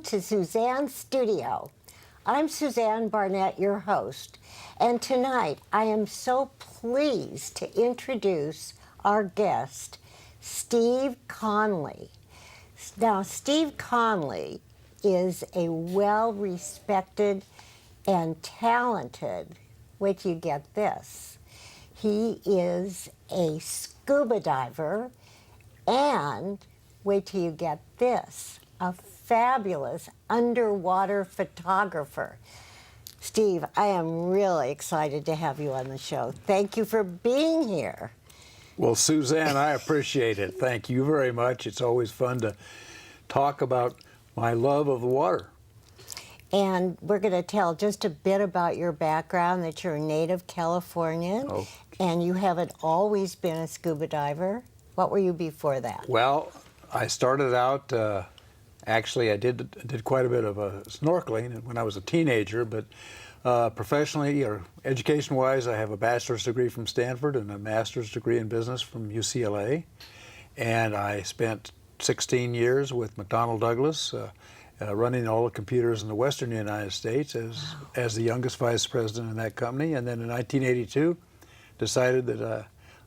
to Suzanne's studio. I'm Suzanne Barnett, your host, and tonight I am so pleased to introduce our guest, Steve Conley. Now, Steve Conley is a well-respected and talented, wait till you get this, he is a scuba diver and, wait till you get this, a fabulous underwater photographer. Steve, I am really excited to have you on the show. Thank you for being here. Well, Suzanne, I appreciate it. Thank you very much. It's always fun to talk about my love of the water. And we're going to tell just a bit about your background, that you're a native Californian, and you haven't always been a scuba diver. What were you before that? Well, I started out, actually I did quite a bit of snorkeling when I was a teenager, but professionally or education-wise, I have a bachelor's degree from Stanford and a master's degree in business from UCLA. And I spent 16 years with McDonnell Douglas, running all the computers in the western United States as the youngest vice president in that company. And then in 1982, decided that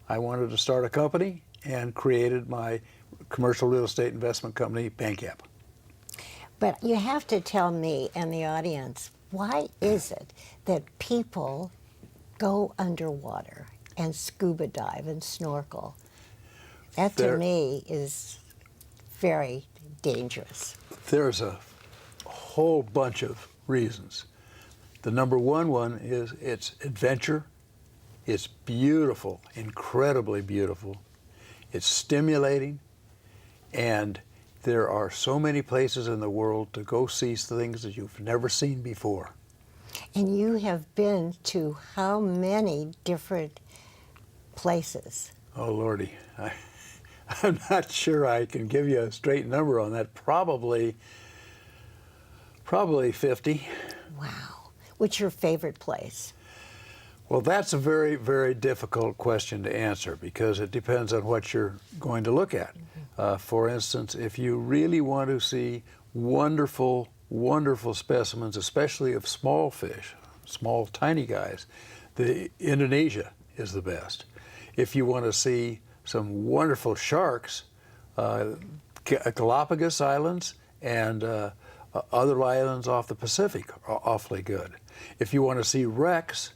I wanted to start a company and created my commercial real estate investment company, BankCap. But you have to tell me and the audience, why is it that people go underwater and scuba dive and snorkel? That to me is very dangerous. There's a whole bunch of reasons. The number one is it's adventure. It's beautiful, incredibly beautiful. It's stimulating, and there are so many places in the world to go see things that you've never seen before. And you have been to how many different places? Oh, Lordy. I'm not sure I can give you a straight number on that. Probably 50. Wow. What's your favorite place? Well, that's a very, very difficult question to answer because it depends on what you're going to look at. For instance, if you really want to see wonderful, wonderful specimens, especially of small fish, small, tiny guys, Indonesia is the best. If you want to see some wonderful sharks, Galapagos Islands and other islands off the Pacific are awfully good. If you want to see wrecks,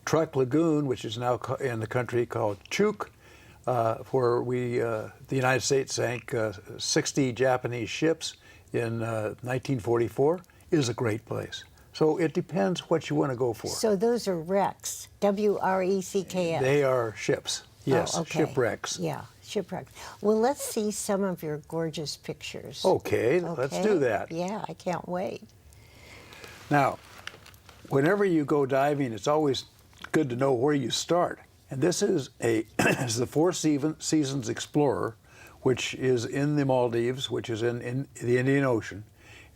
Truk Lagoon, which is now in the country called Chuuk, where the United States sank 60 Japanese ships in 1944, is a great place. So it depends what you want to go for. So those are wrecks, W-R-E-C-K-S. They are ships. Yes, oh, okay. Shipwrecks. Yeah, shipwrecks. Well, let's see some of your gorgeous pictures. Okay, let's do that. Yeah, I can't wait. Now, whenever you go diving, it's always good to know where you start. And this is is the Four Seasons Explorer, which is in the Maldives, which is in the Indian Ocean.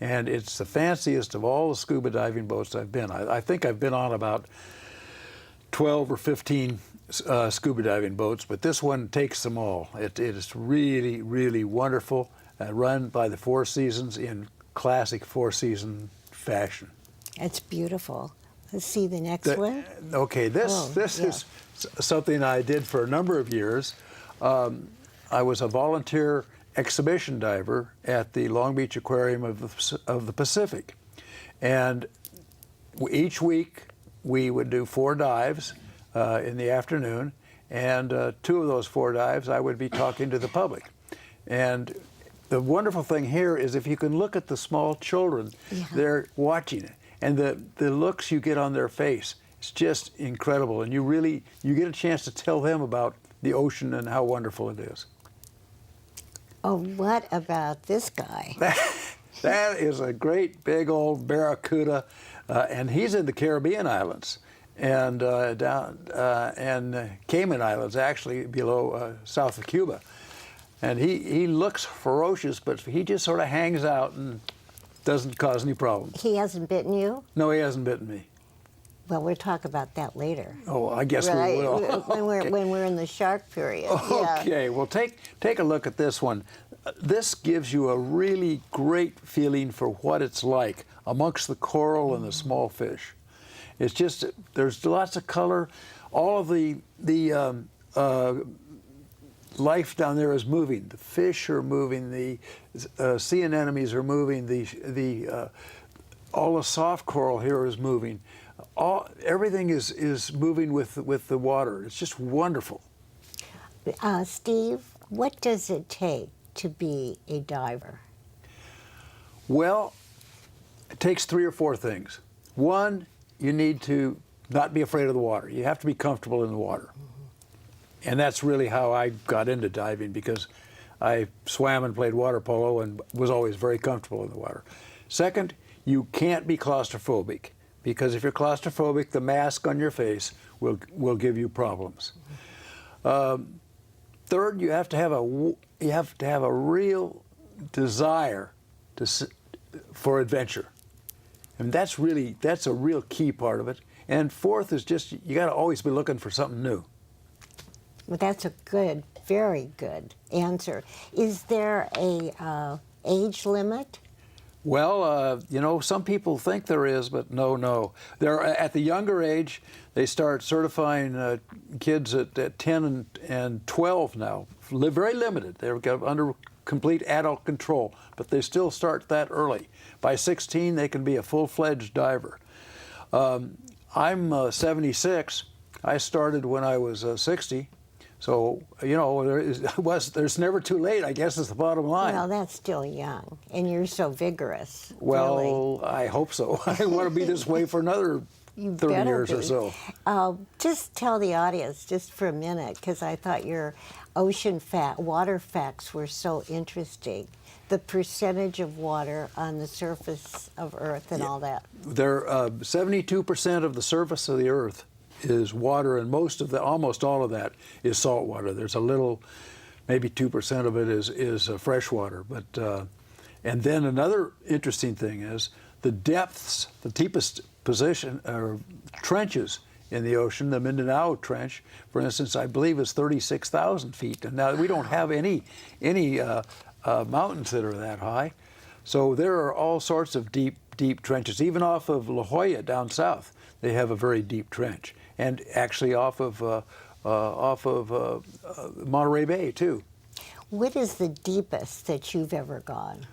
And it's the fanciest of all the scuba diving boats I've been. I think I've been on about 12 or 15 scuba diving boats, but this one takes them all. It is really, really wonderful, run by the Four Seasons in classic Four Season fashion. It's beautiful. Let's see the next one. Okay, this is something I did for a number of years. I was a volunteer exhibition diver at the Long Beach Aquarium of the Pacific. And each week we would do 4 dives in the afternoon, and 2 of those 4 dives I would be talking to the public. And the wonderful thing here is if you can look at the small children, they're watching it, and the looks you get on their face, it's just incredible, and you get a chance to tell them about the ocean and how wonderful it is. Oh, what about this guy? That is a great big old barracuda, and he's in the Caribbean islands and Cayman Islands, actually below south of Cuba. And he looks ferocious, but he just sort of hangs out and doesn't cause any problems. He hasn't bitten you? No, he hasn't bitten me. Well, we'll talk about that later. Oh, I guess Right? we will. when we're in the shark period. Yeah. Okay, well, take a look at this one. This gives you a really great feeling for what it's like amongst the coral and the small fish. It's just, there's lots of color. All of the life down there is moving. The fish are moving. The sea anemones are moving. All the soft coral here is moving. Everything is moving with the water. It's just wonderful. Steve, what does it take to be a diver? Well, it takes 3 or 4 things. One, you need to not be afraid of the water. You have to be comfortable in the water. And that's really how I got into diving, because I swam and played water polo and was always very comfortable in the water. Second, you can't be claustrophobic, because if you're claustrophobic, the mask on your face will give you problems. Third, you have to have a real desire for adventure, and that's a real key part of it. And fourth is just, you got to always be looking for something new. Well, that's a good, very good answer. Is there a age limit? Well, you know, some people think there is, but no. At the younger age, they start certifying kids at 10 and 12 now. Very limited. They're under complete adult control, but they still start that early. By 16, they can be a full-fledged diver. I'm 76. I started when I was 60. So, you know, there's never too late, I guess, is the bottom line. Well, that's still young, and you're so vigorous. Well, really. I hope so. I want to be this way for another 30 years or so. Just tell the audience, just for a minute, because I thought your water facts were so interesting. The percentage of water on the surface of Earth and all that. 72% of the surface of the Earth is water, and almost all of that is salt water. There's a little, maybe 2% of it is fresh water. But and then another interesting thing is the depths, the deepest position or trenches in the ocean. The Mindanao Trench, for instance, I believe is 36,000 feet, and now we don't have any mountains that are that high. So there are all sorts of deep trenches. Even off of La Jolla down south, they have a very deep trench. And actually off of Monterey Bay, too. What is the deepest that you've ever gone?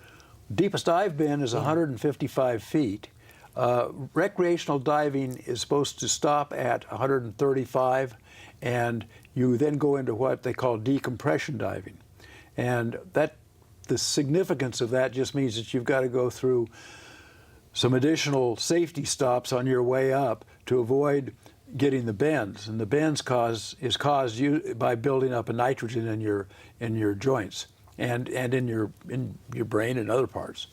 Deepest I've been is 155 feet. Recreational diving is supposed to stop at 135, and you then go into what they call decompression diving. And the significance of that just means that you've got to go through some additional safety stops on your way up to avoid getting the bends, and the bends is caused by building up a nitrogen in your joints and in your brain and other parts.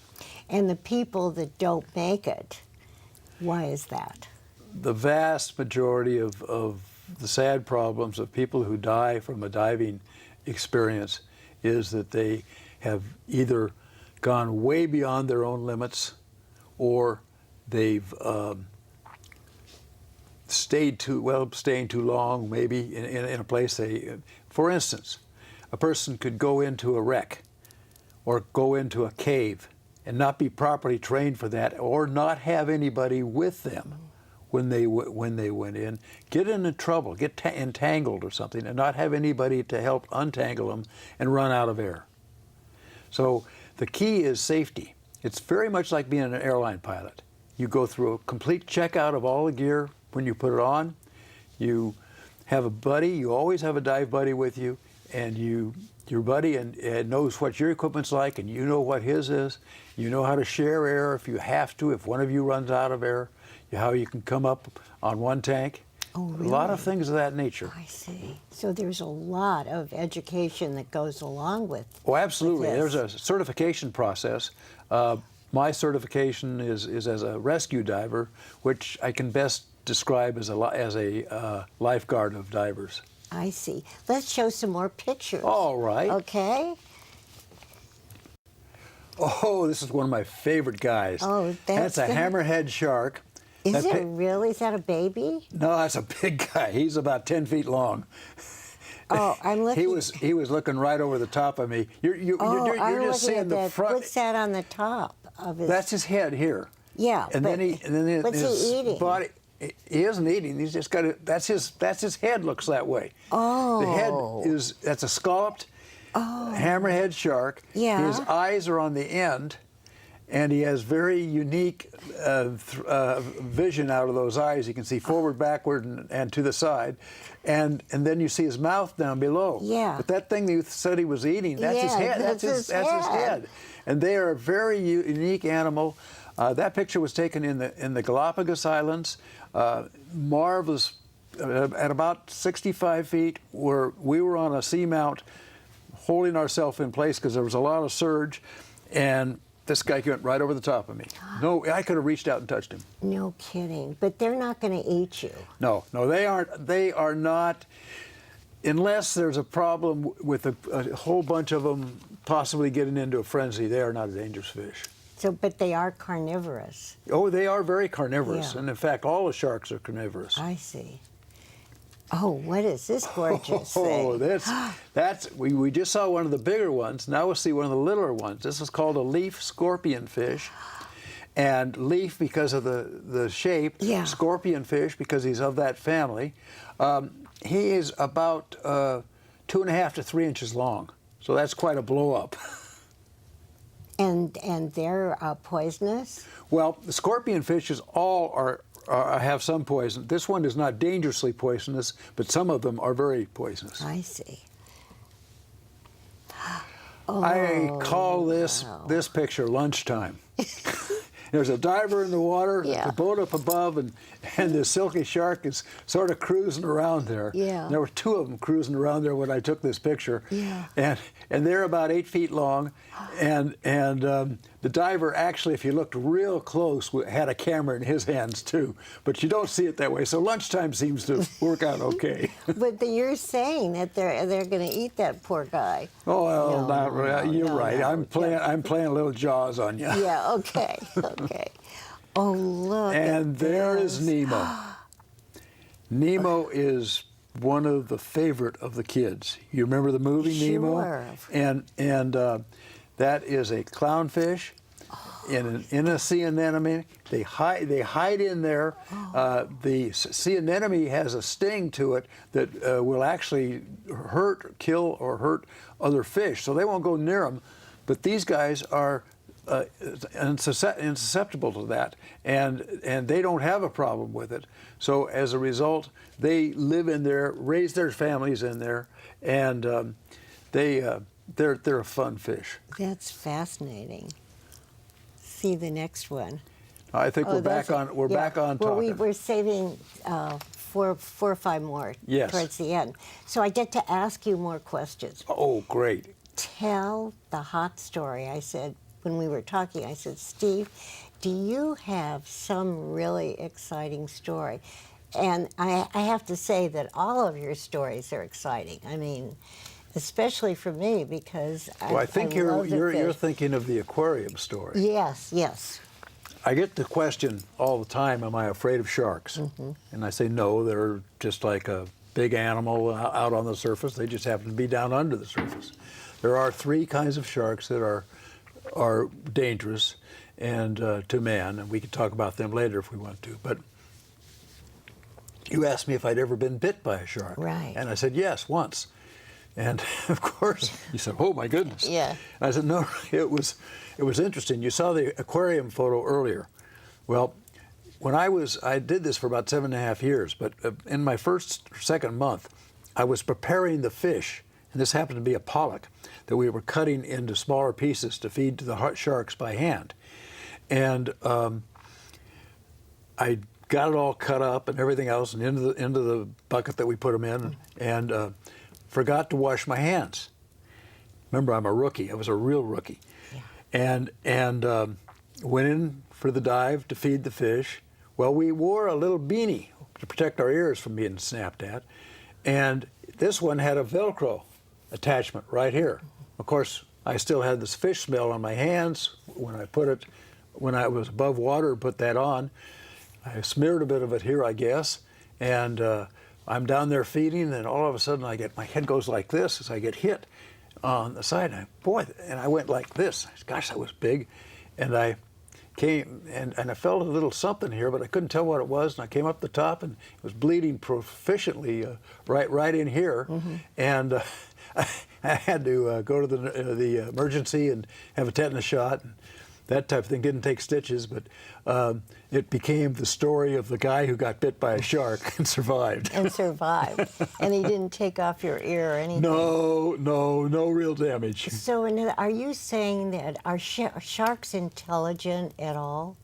And the people that don't make it, why is that? The vast majority of the sad problems of people who die from a diving experience is that they have either gone way beyond their own limits, or they've staying too long, maybe in a place for instance, a person could go into a wreck or go into a cave and not be properly trained for that, or not have anybody with them when they went in, get into trouble, get entangled or something, and not have anybody to help untangle them and run out of air. So the key is safety. It's very much like being an airline pilot. You go through a complete checkout of all the gear. When you put it on, you have a buddy. You always have a dive buddy with you, and your buddy and knows what your equipment's like, and you know what his is. You know how to share air if you have to. If one of you runs out of air, how you can come up on one tank. Oh, really? A lot of things of that nature. I see. So there's a lot of education that goes along with. Oh, absolutely. With There's a certification process. My certification is as a rescue diver, which I can best describe as a lifeguard of divers. I see. Let's show some more pictures. All right. Okay. Oh, this is one of my favorite guys. Oh, that's a hammerhead shark. Is it really? Is that a baby? No, that's a big guy. He's about 10 feet long. Oh, I'm looking. He was looking right over the top of me. You're I'm just looking seeing at the that. front. What's that on the top of his? That's his head here. Yeah, and then what's his he eating? body. He isn't eating. He's just got it. That's his head looks that way. Oh. The head that's a scalloped hammerhead shark. Yeah. His eyes are on the end, and he has very unique vision out of those eyes. You can see forward, backward, and to the side, and then you see his mouth down below. Yeah. But that thing that you said he was eating, that's his head. That's his head. And they are a very unique animal. That picture was taken in the Galapagos Islands. Marvelous. At about 65 feet, where we were on a seamount, holding ourselves in place because there was a lot of surge, and this guy went right over the top of me. No, I could have reached out and touched him. No kidding. But they're not going to eat you. No, they aren't. They are not, unless there's a problem with a whole bunch of them possibly getting into a frenzy. They are not a dangerous fish. So, but they are carnivorous. Oh, they are very carnivorous, Yeah. and in fact, all the sharks are carnivorous. I see. Oh, what is this gorgeous thing? That's we just saw one of the bigger ones. Now we'll see one of the littler ones. This is called a leaf scorpion fish, and leaf because of the shape. Yeah. Scorpion fish because he's of that family. He is about 2.5 to 3 inches long, so that's quite a blow up. And they're poisonous? Well, the scorpion fishes all have some poison. This one is not dangerously poisonous, but some of them are very poisonous. I see. I call this picture lunchtime. There's a diver in the water, Yeah. the boat up above, and the silky shark is sort of cruising around there. Yeah. There were two of them cruising around there when I took this picture. Yeah. And they're about 8 feet long, and the diver actually, if you looked real close, had a camera in his hands too. But you don't see it that way. So lunchtime seems to work out okay. But you're saying that they're going to eat that poor guy. Oh, well, No, not really. no, You're no, right. no. I'm playing a little Jaws on you. Yeah. Okay. Okay. Oh, look. And at there this. is Nemo. Nemo is one of the favorite of the kids. You remember the movie Nemo? Sure. And that is a clownfish in a sea anemone. They hide in there. The sea anemone has a sting to it that will actually kill or hurt other fish, so they won't go near them. But these guys are insusceptible to that, and they don't have a problem with it. So as a result, they live in there, raise their families in there, and they're a fun fish. That's fascinating. See the next one. I think we're back on Well, talking. we're saving four or five more Yes. towards the end. So I get to ask you more questions. Oh, great. Tell the hot story. I said, when we were talking, I said, Steve, do you have some really exciting story? And I have to say that all of your stories are exciting. I mean, especially for me, because I think love the you're fish. thinking of the aquarium story. Yes, yes. I get the question all the time, am I afraid of sharks? Mm-hmm. And I say, no, they're just like a big animal out on the surface. They just happen to be down under the surface. There are 3 kinds of sharks that are dangerous and to man, and we can talk about them later if we want to. But you asked me if I'd ever been bit by a shark. Right. And I said, yes, once. And of course, you said, oh my goodness. Yeah. And I said, no, it was interesting. You saw the aquarium photo earlier. Well, when I did this for about 7.5 years, but in my first or second month, I was preparing the fish, and this happened to be a pollock that we were cutting into smaller pieces to feed to the sharks by hand. And I got it all cut up and everything else, and into the bucket that we put them in, and forgot to wash my hands. Remember, I'm a rookie. I was a real rookie. Yeah. And went in for the dive to feed the fish. Well, we wore a little beanie to protect our ears from being snapped at, and this one had a Velcro attachment right here. Of course, I still had this fish smell on my hands when I was above water and put that on. I smeared a bit of it here, I guess, and I'm down there feeding, and all of a sudden my head goes like this as I get hit on the side. And I went like this. Gosh, that was big. And I came, and I felt a little something here, but I couldn't tell what it was. And I came up the top, and it was bleeding proficiently right in here. And I had to go to the emergency and have a tetanus shot. And that type of thing. Didn't take stitches, but it became the story of the guy who got bit by a shark and survived. And survived. And he didn't take off your ear or anything? No real damage. So are you saying that are sharks intelligent at all?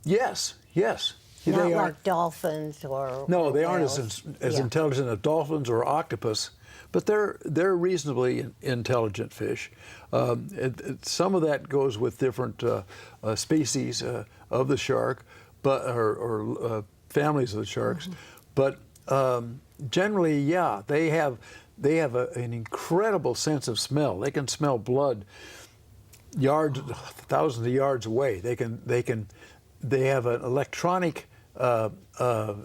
Yes. Not They are. like dolphins or No, they aren't whales. as intelligent as dolphins or octopus, but they're reasonably intelligent fish. Some of that goes with different species of the shark, or families of the sharks. But generally, yeah, they have an incredible sense of smell. They can smell blood thousands of yards away. They have an electronic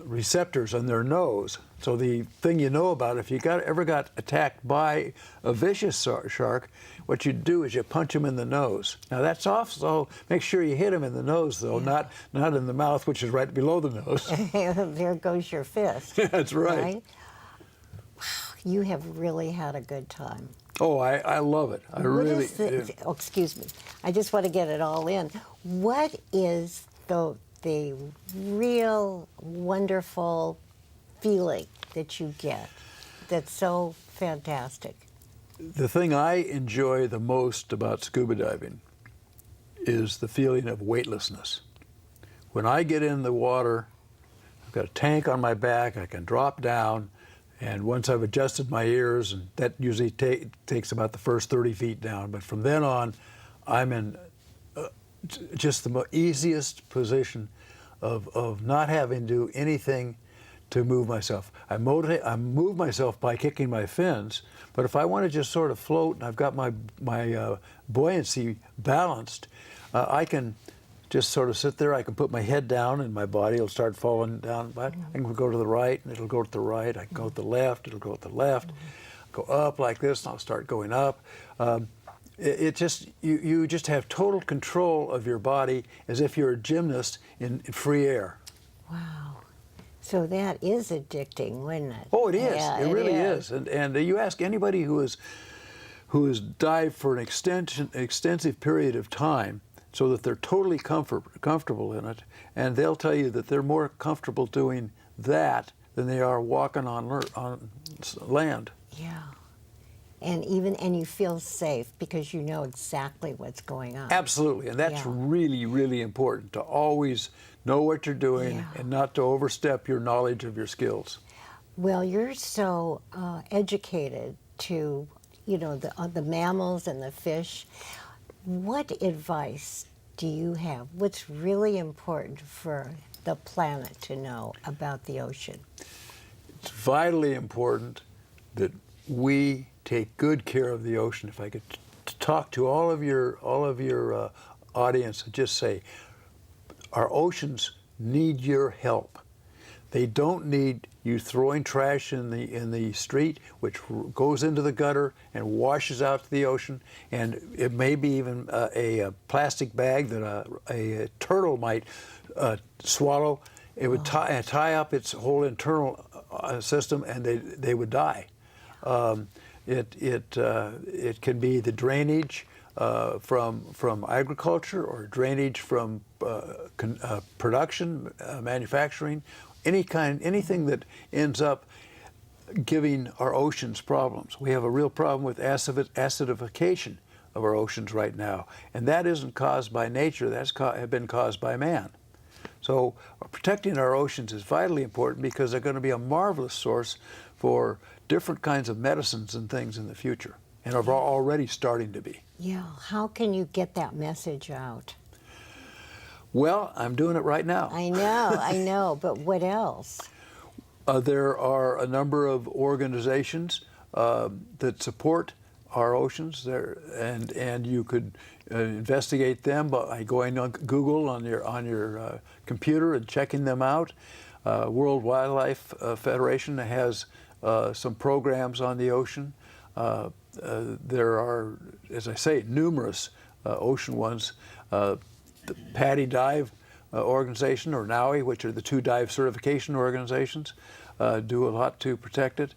receptors on their nose. So the thing you know about, if you ever got attacked by a vicious shark, what you do is you punch him in the nose. Now that's off, so make sure you hit him in the nose, though, not in the mouth, which is right below the nose. There goes your fist. That's right. Wow, you have really had a good time. Oh, I love it. Oh, excuse me. I just want to get it all in. What is the real wonderful feeling that you get that's so fantastic? The thing I enjoy the most about scuba diving is the feeling of weightlessness. When I get in the water, I've got a tank on my back, I can drop down, and once I've adjusted my ears, and that usually takes about the first 30 feet down, but from then on, I'm in just the easiest position of not having to do anything to move myself. I move myself by kicking my fins, but if I want to just sort of float and I've got my buoyancy balanced, I can just sort of sit there. I can put my head down and my body will start falling down. But I can go to the right and it'll go to the right. I can go to the left, it'll go to the left. Go up like this and I'll start going up. You just have total control of your body as if you're a gymnast in free air. Wow. So that is addicting, wouldn't it? Oh, it is. Yeah, it really is. And you ask anybody who has dived for an extensive period of time so that they're totally comfortable in it, and they'll tell you that they're more comfortable doing that than they are walking on land. Yeah. And you feel safe because you know exactly what's going on. Absolutely, and that's really, really important, to always know what you're doing and not to overstep your knowledge of your skills. Well, you're so educated to, the mammals and the fish. What advice do you have? What's really important for the planet to know about the ocean? It's vitally important that we take good care of the ocean. If I could talk to all of your audience and just say, our oceans need your help. They don't need you throwing trash in the street, which goes into the gutter and washes out to the ocean, and it may be even a plastic bag that a turtle might swallow. It would tie up its whole internal system, and they would die. It can be the drainage from agriculture, or drainage from production, manufacturing, anything that ends up giving our oceans problems. We have a real problem with acidification of our oceans right now, and that isn't caused by nature. That's been caused by man. So protecting our oceans is vitally important, because they're going to be a marvelous source for different kinds of medicines and things in the future, and are already starting to be. Yeah, how can you get that message out? Well, I'm doing it right now. I know, but what else? There are a number of organizations that support our oceans there, and you could investigate them by going on Google on your computer and checking them out. World Wildlife Federation has some programs on the ocean. There are, as I say, numerous ocean ones. The PADI Dive organization, or NAUI, which are the two dive certification organizations, do a lot to protect it.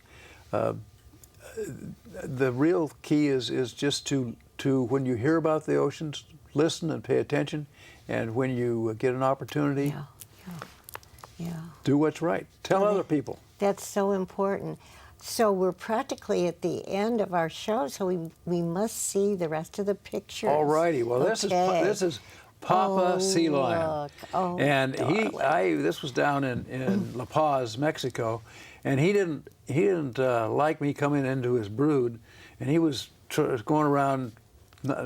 The real key is just to when you hear about the oceans, listen and pay attention, and when you get an opportunity, do what's right. Tell other people. That's so important. So we're practically at the end of our show, so we must see the rest of the pictures. All righty. Well, okay. this is Papa Sea Lion, Look. Oh, and darling. this was down in La Paz, Mexico, and he didn't like me coming into his brood, and he was going around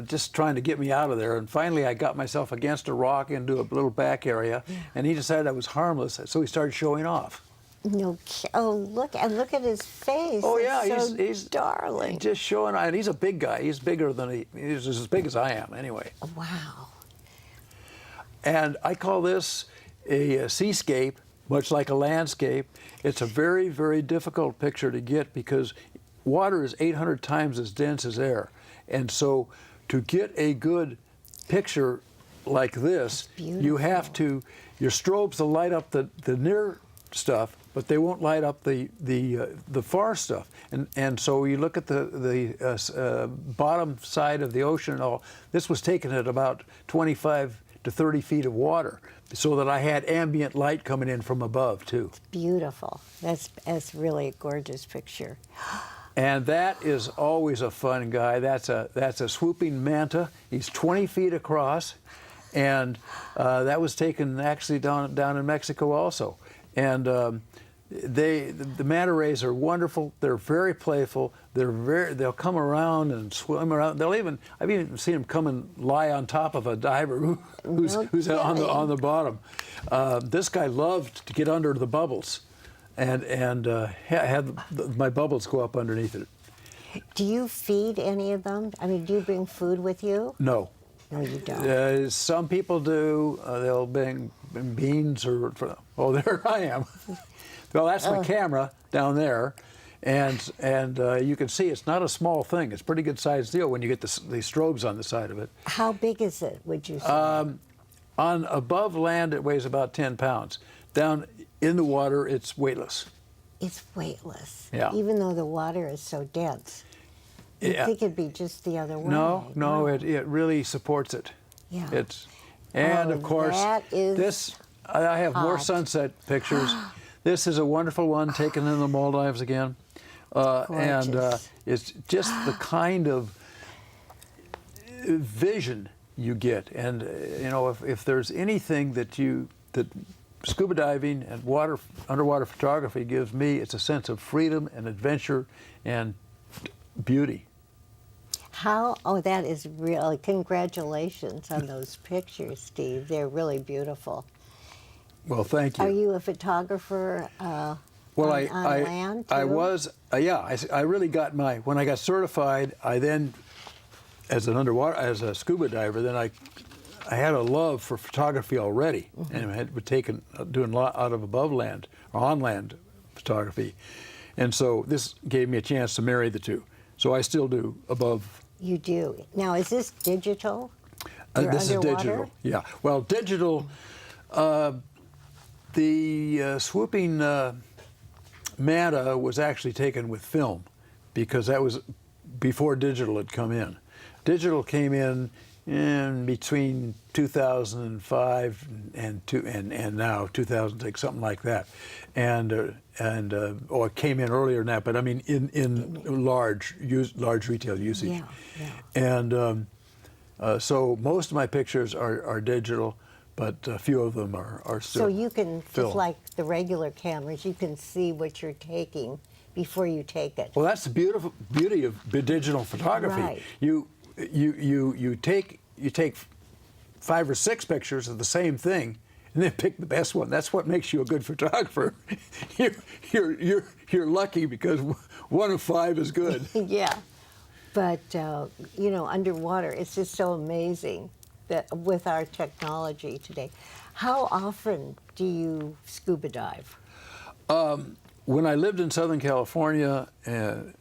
just trying to get me out of there. And finally, I got myself against a rock into a little back area, and he decided I was harmless, so he started showing off. No, oh look at his face. Oh yeah, it's so he's darling. Just showing, and he's a big guy. He's bigger than he's as big as I am, anyway. Wow. And I call this a seascape, much like a landscape. It's a very, very difficult picture to get because water is 800 times as dense as air, and so to get a good picture like this, you have to your strobes will light up the near stuff, but they won't light up the far stuff. And so you look at the bottom side of the ocean and all. This was taken at about 25 to 30 feet of water, so that I had ambient light coming in from above too. It's beautiful. That's really a gorgeous picture. And that is always a fun guy. That's a swooping manta. He's 20 feet across, and that was taken actually down in Mexico also. And the manta rays are wonderful. They're very playful. They'll come around and swim around. I've even seen them come and lie on top of a diver who's on the bottom. This guy loved to get under the bubbles, and had my bubbles go up underneath it. Do you feed any of them? I mean, do you bring food with you? No. No, you don't. Some people do. They'll bring beans or. Oh, there I am. Well, that's my camera down there, and you can see it's not a small thing. It's a pretty good sized deal when you get the strobes on the side of it. How big is it, would you say? On above land, it weighs about 10 pounds. Down in the water, it's weightless. It's weightless. Yeah. Even though the water is so dense. You'd think it'd be just the other way. No, it really supports it. Yeah. Of course, this I have more sunset pictures. This is a wonderful one taken in the Maldives again, and it's just the kind of vision you get. And if there's anything that scuba diving and underwater photography gives me, it's a sense of freedom and adventure and beauty. That is really, congratulations on those pictures, Steve. They're really beautiful. Well, thank you. Are you a photographer on land too? I was, I really got when I got certified, I then, as a scuba diver, then I had a love for photography already, and I had doing a lot out of above land or on land photography. And so this gave me a chance to marry the two. So I still do above. You do. Now, is this digital? This underwater? is digital, yeah. Well, digital, the swooping manta was actually taken with film because that was before digital had come in. Digital came in between 2005 and now 2006, something like that, or it came in earlier than that. But I mean, in large retail usage. Yeah. And so most of my pictures are digital, but a few of them are still. So you can, film. just like the regular cameras, you can see what you're taking before you take it. Well, that's the beauty of digital photography. Right. You take 5 or 6 pictures of the same thing, and then pick the best one. That's what makes you a good photographer. You're lucky because 1 of 5 is good. Yeah. But, you know, underwater, it's just so amazing that with our technology today. How often do you scuba dive? When I lived in Southern California,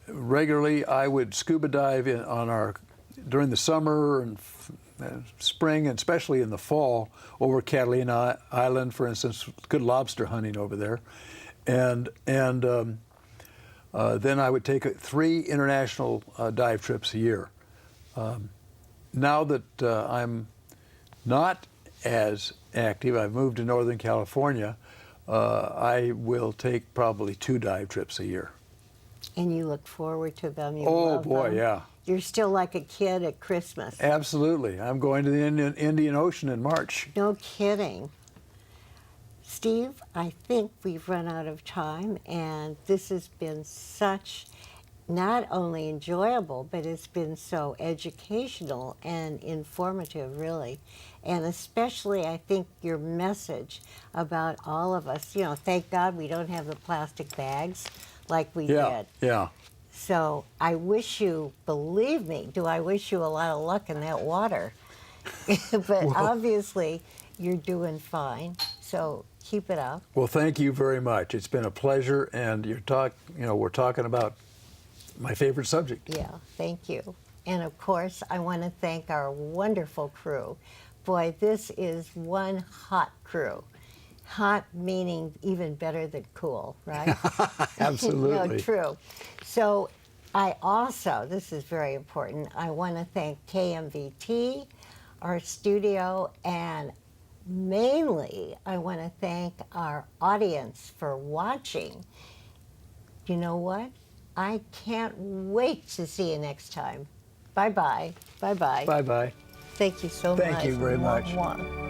regularly I would scuba dive during the summer and spring, and especially in the fall, over Catalina Island, for instance. Good lobster hunting over there, and then I would take 3 international dive trips a year. Now that I'm not as active, I've moved to Northern California, I will take probably 2 dive trips a year. And you look forward to them. You Oh love boy, them. yeah. You're still like a kid at Christmas. Absolutely. I'm going to the Indian Ocean in March. No kidding. Steve, I think we've run out of time, and this has been such not only enjoyable, but it's been so educational and informative, really. And especially, I think your message about all of us, you know, thank God we don't have the plastic bags like we did. Yeah. So I wish you, believe me, I wish you a lot of luck in that water. But obviously, you're doing fine. So keep it up. Well, thank you very much. It's been a pleasure, and we're talking about my favorite subject. Yeah, thank you. And of course, I want to thank our wonderful crew. Boy, this is one hot crew. Hot meaning even better than cool, right? Absolutely. No, true. So I also, this is very important, I want to thank KMVT, our studio, and mainly I want to thank our audience for watching. You know what? I can't wait to see you next time. Bye-bye. Bye-bye. Bye-bye. Thank you so much. Thank you very much. Mwah, mwah.